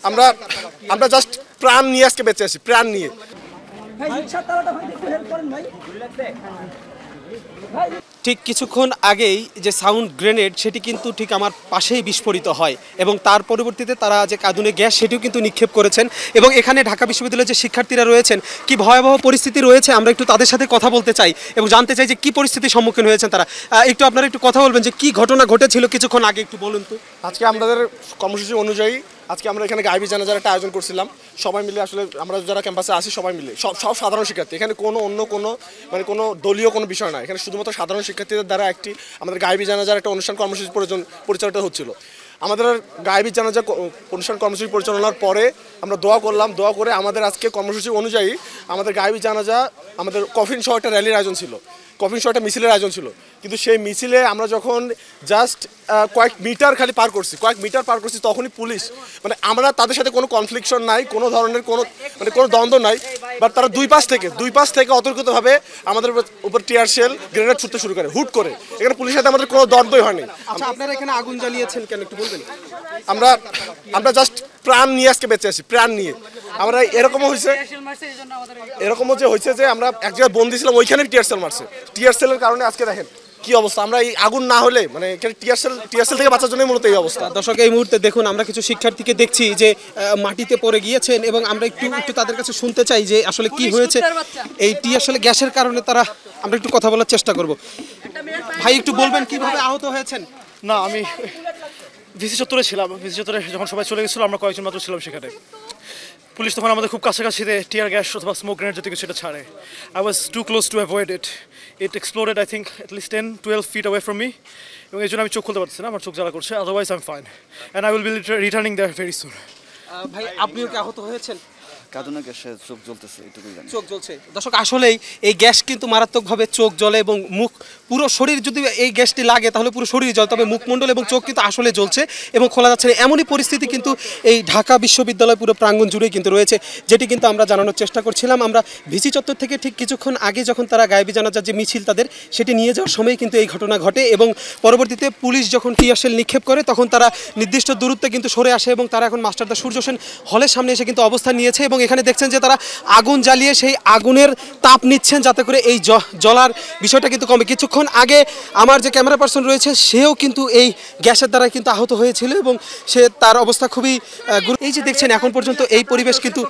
আমরা আমরা জাস্ট প্রাণ নিয়ে আজকে বেঁচে আছি, প্রাণ নিয়ে। ঠিক কিছুক্ষণ আগেই যে সাউন্ড গ্রেনেড সেটি কিন্তু ঠিক আমার পাশেই বিস্ফোরিত হয় এবং তার পরবর্তীতে তারা যে কাঁদুনে গ্যাস সেটিও কিন্তু নিক্ষেপ করেছেন এবং এখানে ঢাকা বিশ্ববিদ্যালয়ের যে শিক্ষার্থীরা রয়েছেন কি ভয়াবহ পরিস্থিতি রয়েছে আমরা একটু তাদের সাথে কথা বলতে চাই এবং জানতে চাই যে কি পরিস্থিতির সম্মুখীন হয়েছেন তারা। একটু আপনারা একটু কথা বলবেন যে কি ঘটনা ঘটেছিল কিছুক্ষণ আগে, একটু বলুন তো। আজকে আমাদের কর্মসূচি অনুযায়ী আজকে আমরা এখানে গায়েবী জানাজার একটা আয়োজন করছিলাম সবাই মিলে। আসলে আমরা যারা ক্যাম্পাসে আসি সবাই মিলে সব সাধারণ শিক্ষার্থী, এখানে অন্য কোনো মানে কোনো দলীয় কোনো বিষয় না, এখানে শুধুমাত্র সাধারণ শিক্ষার্থীদের দ্বারা একটি আমাদের গায়েবী জানাজার একটা অনুষ্ঠান কর্মসূচি পরিচালিত হচ্ছিল। আমাদের গায়েবী জানাজা অনুষ্ঠান কর্মসূচি পরিচালনার পরে আমরা দোয়া করলাম, দোয়া করে আমাদের আজকে কর্মসূচি অনুযায়ী আমাদের গায়েবী জানাজা আমাদের কফিন সহ একটা র্যালির আয়োজন ছিল, কফিন সহ একটা মিছিলের আয়োজন ছিল। কিন্তু সেই মিছিলে আমরা যখন জাস্ট কয়েক মিটার পার করছি তখনই পুলিশ মানে আমরা তাদের সাথে কোনো কনফ্লিকশন নাই, কোনো ধরনের কোনো দ্বন্দ্ব নাই, বাট তারা দুই পাশ থেকে অতর্কিতভাবে আমাদের উপর টিয়ার শেল গ্রেনেড ছুটতে শুরু করে হুট করে। এখানে পুলিশের সাথে আমাদের কোনো দ্বন্দ্বই হয়নি। আচ্ছা, আপনারা এখানে আগুন জ্বালিয়েছেন কেন একটু বলবেন? আমরা জাস্ট প্রাণ নিয়ে আজকে বেঁচে আছি, প্রাণ নিয়ে। আমরা এরকমও যে হয়েছে যে আমরা এক জায়গায় বন্দি ছিলাম, ওইখানে টিয়ার সেলের কারণে আজকে দেখেন কি অবস্থা। আমরা এই আগুন না হলে মানে টিয়ার সেল থেকে বাঁচার জন্য মূলত এই অবস্থা। দর্শক, এই মুহূর্তে দেখুন আমরা কিছু শিক্ষার্থীকে দেখছি যে মাটিতে পড়ে গিয়েছেন এবং আমরা একটু তাদের কাছে শুনতে চাই যে আসলে কি হয়েছে এই টিয়ার সেল গ্যাসের কারণে। আমরা একটু কথা বলার চেষ্টা করব। ভাই একটু বলবেন কিভাবে আহত হয়েছেন? না, আমি ভিসি চত্বরে ছিলাম। ভিসি চত্বরে যখন সবাই চলে গেছিলো আমরা কয়েকজন মাত্র ছিলাম সেখানে। পুলিশ তখন আমাদের খুব কাছাকাছিতে টিয়ার গ্যাস অথবা স্মোক গ্রেনেড জাতীয় কিছুটা ছাড়ে। I was too close to avoid it. It exploded I think at least 10-12 feet away from me এবং এই জন্য আমি চোখ খুলতে পারছি না, আমার চোখ জ্বালা করছে। Otherwise I am fine and I will be returning there very soon. ভাই আপনিও কি আহত হয়েছেন? কাঁদুনে গ্যাসে চোখ জ্বলতেছে, এটুকুই জানি। চোখ জ্বলছে। দর্শক, আসলেই এই গ্যাস কিন্তু মারাত্মকভাবে চোখ জ্বলে এবং মুখ, পুরো শরীর যদি এই গ্যাসটি লাগে তাহলে পুরো শরীর জ্বলে, তবে মুখমণ্ডল এবং চোখ কিন্তু আসলে জ্বলছে এবং খোলা যাচ্ছে না। এমনই পরিস্থিতি কিন্তু এই ঢাকা বিশ্ববিদ্যালয় পুরো প্রাঙ্গণ জুড়েই কিন্তু রয়েছে, যেটি কিন্তু আমরা জানানোর চেষ্টা করছিলাম। আমরা ভিসি চত্বর থেকে ঠিক কিছুক্ষণ আগে যখন তারা গায়েবী জানাজার যে মিছিল তাদের সেটি নিয়ে যাওয়ার সময় কিন্তু এই ঘটনা ঘটে এবং পরবর্তীতে পুলিশ যখন টিয়ার শেল নিক্ষেপ করে তখন তারা নির্দিষ্ট দূরত্বে কিন্তু সরে আসে এবং তারা এখন মাস্টারদা সূর্য সেন হলের সামনে এসে কিন্তু অবস্থান নিয়েছে এবং এখানে দেখছেন যে তারা আগুন জ্বালিয়ে সেই আগুনের তাপ নিচ্ছেন যাতে করে এই জ্বলার বিষয়টা কিন্তু কমে। কিছুক্ষণ আগে আমার যে ক্যামেরা পার্সন রয়েছে সেও কিন্তু এই গ্যাসের দ্বারা কিন্তু আহত হয়েছিল এবং তার অবস্থা খুবই এই যে দেখছেন এখন পর্যন্ত এই পরিবেশ কিন্তু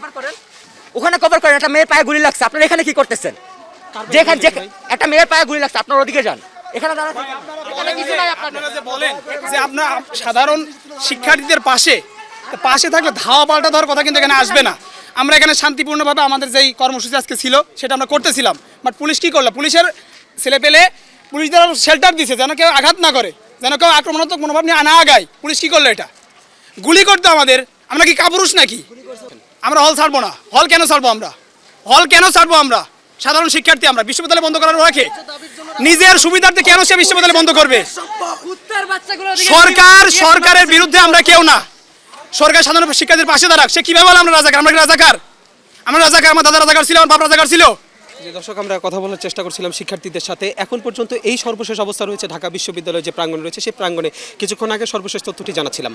ওখানে কভার করেন। একটা মেয়ের পায়ে গুলি লাগছে, আপনারা এখানে কি করতেছেন? যেখানে একটা মেয়ের পায়ে গুলি লাগছে আপনারা ওদিকে যান। এখানে আপনারা যে বলেন যে আপনার সাধারণ শিক্ষার্থীদের পাশে থাকলে ধাওয়া পাল্টা দেওয়ার কথা কিন্তু এখানে আসবে না। আমরা এখানে শান্তিপূর্ণভাবে আমাদের যেই কর্মসূচি আজকে ছিল সেটা আমরা করতেছিলাম, বাট পুলিশ কী করলো? পুলিশের ছেলে পেলে পুলিশদের শেল্টার দিছে যেন কেউ আঘাত না করে, যেন কেউ আক্রমণাত্মক মনোভাব নিয়ে না আগায়। পুলিশ কী করলো? এটা গুলি করতো আমাদের। আমরা কি কাপুরুষ নাকি? আমরা হল ছাড়বো না। হল কেন ছাড়বো আমরা? সাধারণ শিক্ষার্থী আমরা। বিশ্ববিদ্যালয় বন্ধ করার রাখে নিজের সুবিধার্থে কেন সে বিশ্ববিদ্যালয় বন্ধ করবে? সরকারের বিরুদ্ধে আমরা কেউ না। সরকার সাধারণ শিক্ষার্থীর পাশে দাঁড়াক। সে কিভাবে বলে আমরা রাজাকার? আমরা রাজাকার? আমার দাদা রাজাকার ছিল, আমার বাপ রাজাকার ছিল। দর্শক, আমরা কথা বলার চেষ্টা করছিলাম শিক্ষার্থীদের সাথে। এখন পর্যন্ত এই সর্বশেষ অবস্থা রয়েছে ঢাকা বিশ্ববিদ্যালয়ের যে প্রাঙ্গণ রয়েছে সেই প্রাঙ্গণে। কিছুক্ষণ আগে সর্বশেষ তথ্যটি জানাচ্ছিলাম।